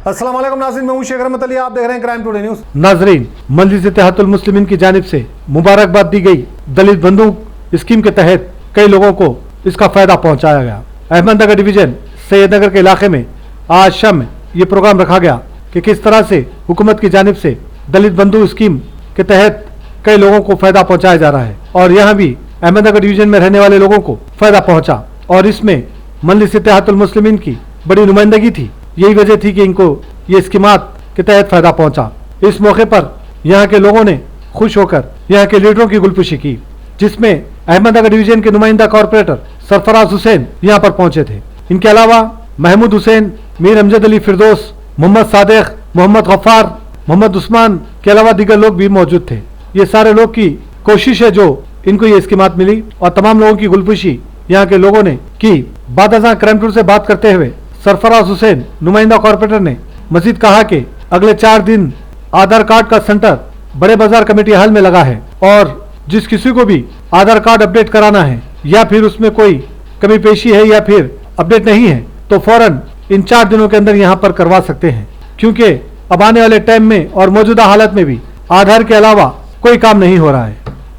अस्सलाम वालेकुम नाज़रीन, मैं हूं शेख रहमत अली, आप देख रहे हैं क्राइम टुडे न्यूज़। नाजरीन, मजलिस इत्तेहादुल मुस्लिमीन की जानिब से मुबारकबाद दी गई। दलित बंधु स्कीम के तहत कई लोगों को इसका फायदा पहुंचाया गया। अहमदनगर डिवीजन सैयदनगर के इलाके में आज शाम ये प्रोग्राम रखा गया कि किस तरह से हुकूमत की जानिब से दलित बंधु स्कीम के तहत कई लोगों को फायदा पहुंचाया जा रहा है और यहाँ भी अहमदनगर डिवीजन में रहने वाले लोगों को फायदा पहुंचा और इसमें मजलिस इत्तेहादुल मुस्लिमीन की बड़ी नुमाइंदगी थी। यही वजह थी कि इनको ये स्कीमात के तहत फायदा पहुंचा। इस मौके पर यहाँ के लोगों ने खुश होकर यहाँ के लीडरों की गुलपुशी की, जिसमें अहमदनगर डिवीजन के नुमाइंदा कॉर्पोरेटर सरफराज हुसैन यहाँ पर पहुंचे थे। इनके अलावा महमूद हुसैन, मीर अमजद अली फिरदौस, मोहम्मद सादिक, मोहम्मद गफ्फार, मोहम्मद उस्मान के अलावा दीगर लोग भी मौजूद थे। ये सारे लोग की कोशिश है जो इनको ये स्कीमात मिली और तमाम लोगों की गुलपुशी यहाँ के लोगों ने की। बादशाह क्राइम टूर से बात करते हुए सरफराज हुसैन नुमाइंदा कॉर्पोरेटर ने मजीद कहा कि अगले 4 दिन आधार कार्ड का सेंटर बड़े बाजार कमेटी हॉल में लगा है और जिस किसी को भी आधार कार्ड अपडेट कराना है या फिर उसमें कोई कमी पेशी है या फिर अपडेट नहीं है तो फौरन इन 4 दिनों के अंदर यहाँ पर करवा सकते हैं, क्योंकि अब आने वाले टाइम में और मौजूदा हालत में भी आधार के अलावा कोई काम नहीं हो रहा है।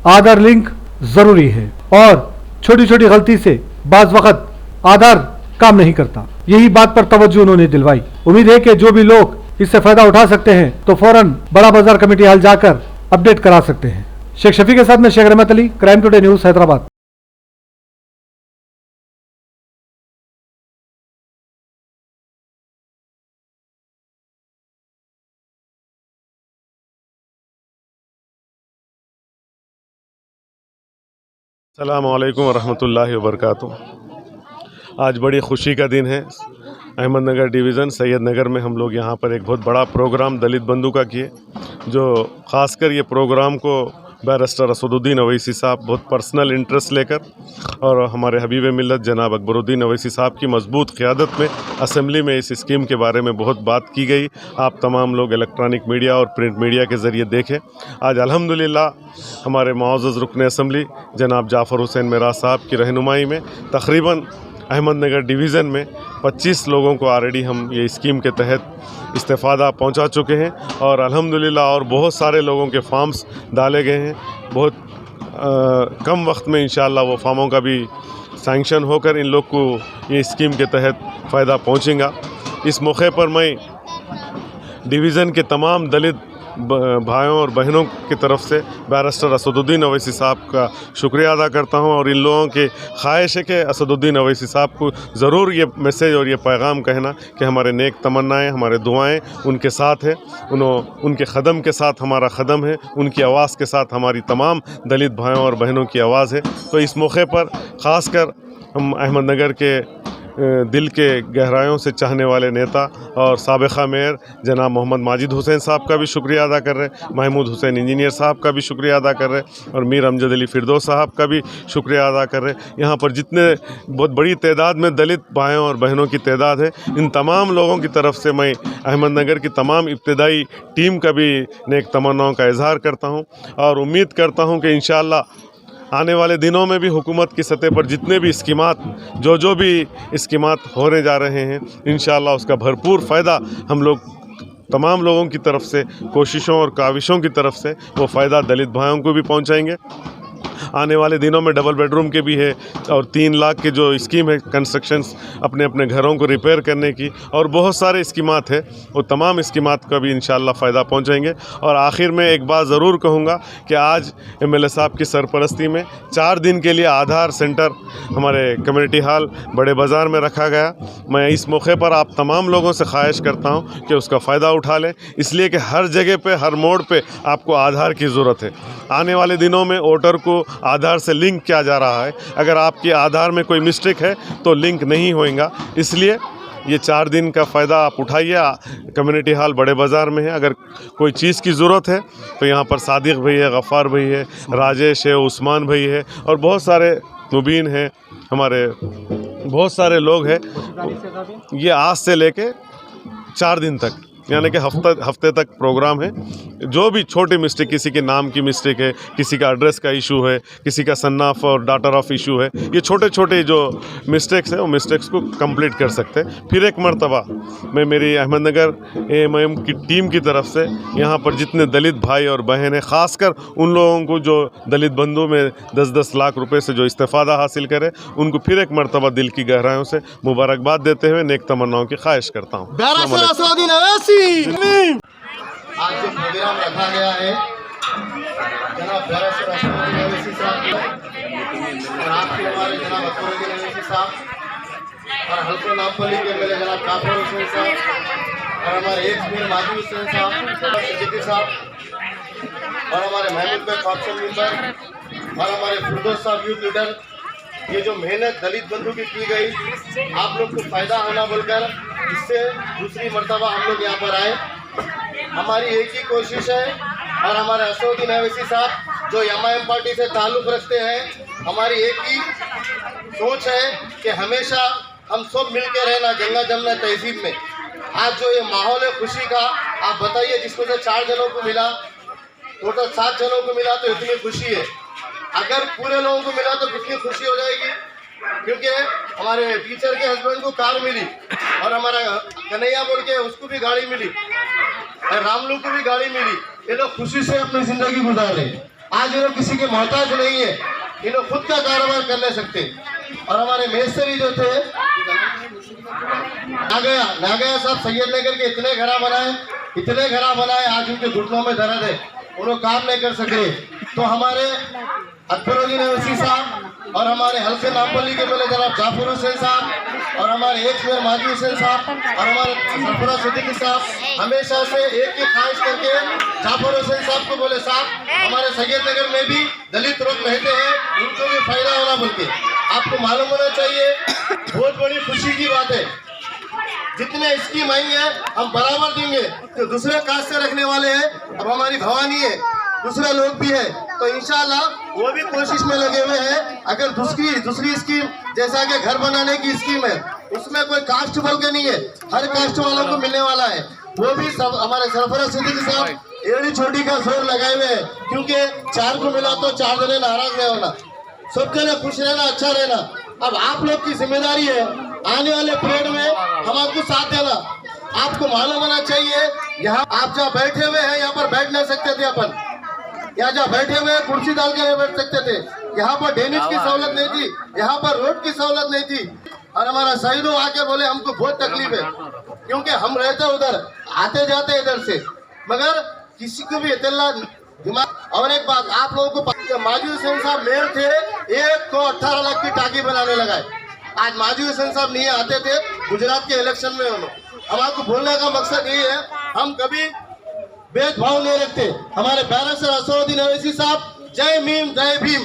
आधार लिंक जरूरी है और छोटी छोटी गलती से बाज वक्त आधार काम नहीं करता। यही बात पर तवज्जो उन्होंने दिलवाई। उम्मीद है कि जो भी लोग इससे फायदा उठा सकते हैं तो फौरन बड़ा बाजार कमेटी हॉल जाकर अपडेट करा सकते हैं। शेख शफी के साथ में शेख रहमत Ali, crime today news, Hyderabad. अस्सलामु अलैकुम वरहमतुल्लाहि वबरकातुहू। आज बड़ी खुशी का दिन है। अहमदनगर डिवीज़न सैयदनगर में हम लोग यहाँ पर एक बहुत बड़ा प्रोग्राम दलित बंधु का किए, जो ख़ासकर ये प्रोग्राम को बैरिस्टर असदुद्दीन अवैसी साहब बहुत पर्सनल इंटरेस्ट लेकर और हमारे हबीब मिल्लत जनाब अकबरुद्दीन अवैसी साहब की मजबूत क़ियादत में असेंबली में इस स्कीम के बारे में बहुत बात की गई। आप तमाम लोग इलेक्ट्रॉनिक मीडिया और प्रिंट मीडिया के ज़रिए देखें। आज अल्हम्दुलिल्लाह हमारे मुअज़्ज़ज़ रुकन असम्बली जनाब जाफ़र हुसैन मेराज साहब की रहनुमाई में तकरीबन अहमदनगर डिवीज़न में 25 लोगों को ऑलरेडी हम ये स्कीम के तहत इस्तेफ़ादा पहुंचा चुके हैं और अल्हम्दुलिल्लाह और बहुत सारे लोगों के फॉर्म्स डाले गए हैं। बहुत कम वक्त में इंशाअल्लाह वो फॉर्मों का भी सैंक्शन होकर इन लोग को ये स्कीम के तहत फ़ायदा पहुंचेगा। इस मौके पर मैं डिवीज़न के तमाम दलित भाइयों और बहनों की तरफ से बैरिस्टर असदुद्दीन अवैसी साहब का शुक्रिया अदा करता हूं और इन लोगों की ख्वाहिश है कि असदुद्दीन अवैसी साहब को ज़रूर ये मैसेज और ये पैगाम कहना कि हमारे नेक तमन्नाएं, हमारे दुआएं उनके साथ है, उनके क़दम के साथ हमारा क़दम है, उनकी आवाज़ के साथ हमारी तमाम दलित भाइयों और बहनों की आवाज़ है। तो इस मौके पर ख़ासकर हम अहमदनगर के दिल के गहराइयों से चाहने वाले नेता और साबिक़ा मेयर जनाब मोहम्मद माजिद हुसैन साहब का भी शुक्रिया अदा कर रहे, महमूद हुसैन इंजीनियर साहब का भी शुक्रिया अदा कर रहे और मीर अमजद अली फिरदौस साहब का भी शुक्रिया अदा कर रहे। यहाँ पर जितने बहुत बड़ी तादाद में दलित भाइयों और बहनों की तादाद है, इन तमाम लोगों की तरफ से मैं अहमदनगर की तमाम इब्तदाई टीम का भी नेक तमन्नाओं का इजहार करता हूँ और उम्मीद करता हूँ कि इंशाअल्लाह आने वाले दिनों में भी हुकूमत की सतह पर जितने भी स्कीमात जो भी स्कीमात होने जा रहे हैं इंशाअल्लाह उसका भरपूर फ़ायदा हम लोग तमाम लोगों की तरफ से, कोशिशों और काविशों की तरफ से वो फ़ायदा दलित भाइयों को भी पहुंचाएंगे। आने वाले दिनों में डबल बेडरूम के भी है और 3 लाख के जो स्कीम है कंस्ट्रक्शंस अपने अपने घरों को रिपेयर करने की और बहुत सारे स्कीमात है, वो तमाम स्कीमात का भी इंशाअल्लाह फ़ायदा पहुंचाएंगे। और आखिर में एक बात ज़रूर कहूँगा कि आज MLA साहब की सरपरस्ती में 4 दिन के लिए आधार सेंटर हमारे कम्युनिटी हॉल बड़े बाज़ार में रखा गया। मैं इस मौके पर आप तमाम लोगों से ख्वाहिश करता हूँ कि उसका फ़ायदा उठा लें, इसलिए कि हर जगह पर, हर मोड़ पर आपको आधार की ज़रूरत है। आने वाले दिनों में वोटर को आधार से लिंक किया जा रहा है, अगर आपके आधार में कोई मिस्टेक है तो लिंक नहीं होएगा। इसलिए ये 4 दिन का फ़ायदा आप उठाइए। कम्युनिटी हॉल बड़े बाज़ार में है, अगर कोई चीज़ की ज़रूरत है तो यहाँ पर सादिक भाई है, गफ़ार भाई है, राजेश है, उस्मान भाई है और बहुत सारे मुबीन हैं, हमारे बहुत सारे लोग हैं। ये आज से लेके 4 दिन तक यानी कि हफ्ते तक प्रोग्राम है। जो भी छोटी मिस्टेक, किसी के नाम की मिस्टेक है, किसी का एड्रेस का इशू है, किसी का सन ऑफ और डॉटर ऑफ इशू है, ये छोटे छोटे जो मिस्टेक्स हैं वो मिस्टेक्स को कंप्लीट कर सकते हैं। फिर एक मर्तबा मैं मेरी अहमदनगर AMIM की टीम की तरफ से यहाँ पर जितने दलित भाई और बहन हैं, ख़ासकर उन लोगों को जो दलित बंधु में 10-10 लाख रुपए से जो इस्तेफ़ादा हासिल करे, उनको फिर एक मर्तबा दिल की गहराइयों से मुबारकबाद देते हुए नेक तमन्नाओं की ख्वाहिश करता हूँ। आज जो प्रोग्राम रखा गया है जनाब बैरिस्टर असदुद्दीन अवैसी साहब और आपके हमारे जनाब अकबरुद्दीन अवैसी साहब और हल्को नामपल्ली के मेरे जनाब जाफर हुसैन साहब और हमारे एक मेयर माजी हुसैन साहब, सिद्दीकी साहब और हमारे महमूद भाई कॉप्शन मेंबर और हमारे फिरदौस साहब यूथ लीडर, ये जो मेहनत दलित बंधु की गई, आप लोग को फ़ायदा होना बोलकर इससे दूसरी मर्तबा हम लोग यहाँ पर आए। हमारी एक ही कोशिश है और हमारे असदुद्दीन अवैसी साहब जो MIM पार्टी से ताल्लुक़ रखते हैं, हमारी एक ही सोच है कि हमेशा हम सब मिल के रहना गंगा जमुना तहजीब में। आज जो ये माहौल है खुशी का, आप बताइए, जिसमें से 4 जनों को मिला, टोटल 7 जनों को मिला तो इतनी खुशी है। अगर पूरे लोगों को मिला तो कितनी खुशी हो जाएगी, क्योंकि हमारे टीचर के हस्बैंड को कार मिली और हमारा कन्हैया बोल के उसको भी गाड़ी मिली और रामलू को भी गाड़ी मिली। ये लोग खुशी से अपनी ज़िंदगी गुजार रहे हैं। आज ये लोग किसी के मोहताज नहीं है, ये लोग खुद का कारोबार कर ले सकते। और हमारे मेसरी जो थे नागया साहब सैयदनगर के इतने घरा बनाए, आज उनके घुटनों में दर्द है, उन्होंने काम नहीं कर सके। तो हमारे अकबरुद्दीन अवैसी साहब और हमारे हल्के नामपल्ली के मेरे जनाब जाफर हुसैन साहब और हमारे एक मेयर माजी हुसैन साहब और हमारे सरफराज सिद्दीकी साहब हमेशा से एक ही ख्वाहिश करके जाफर हुसैन साहब को बोले, साहब हमारे सैयदनगर में भी दलित लोग रहते हैं, उनको भी फायदा होना बोल के। आपको मालूम होना चाहिए, बहुत बड़ी खुशी की बात है, जितने स्कीम आई है हम बराबर देंगे। जो दूसरे कास्ट से रखने वाले हैं, अब हमारी भवानी है, दूसरे लोग भी है, तो इंशाल्लाह वो भी कोशिश में लगे हुए हैं। अगर दूसरी स्कीम जैसा कि घर बनाने की स्कीम है, उसमें कोई कास्ट बोल के नहीं है, हर कास्ट वालों को मिलने वाला है, वो भी सब हमारे सरफराज सिद्दीकी साहब एड़ी छोटी का जोर लगाए हुए हैं, क्योंकि 4 को मिला तो 4 जने नाराज नहीं होना, सब जने खुश रहना, अच्छा रहना। अब आप लोग की जिम्मेदारी है आने वाले पीरियड में हम आपको साथ देना। आपको मालूम होना चाहिए, यहाँ आप जहाँ बैठे हुए हैं यहाँ पर बैठ नहीं सकते थे, अपन यहाँ जहाँ बैठे हुए कुर्सी डाल के नहीं बैठ सकते थे, यहाँ पर ड्रेनेज की सहूलत नहीं थी, यहाँ पर रोड की सहूलत नहीं थी। और हमारा शहीदों आके बोले हमको बहुत तकलीफ है, क्योंकि हम रहते उधर, आते जाते इधर से, मगर किसी को भी इतना दिमाग। और एक बात आप लोगों को, माजी हुसैन साहब मेयर थे, 1 को 18 लाख की टाकी बनाने लगाए। आज माजी हुसैन साहब नहीं आते थे गुजरात के इलेक्शन में, हम आपको बोलने का मकसद ये है, हम कभी भेदभाव नहीं रखते। हमारे बैरिस्टर असदुद्दीन अवैसी साहब, जय भीम जय भीम।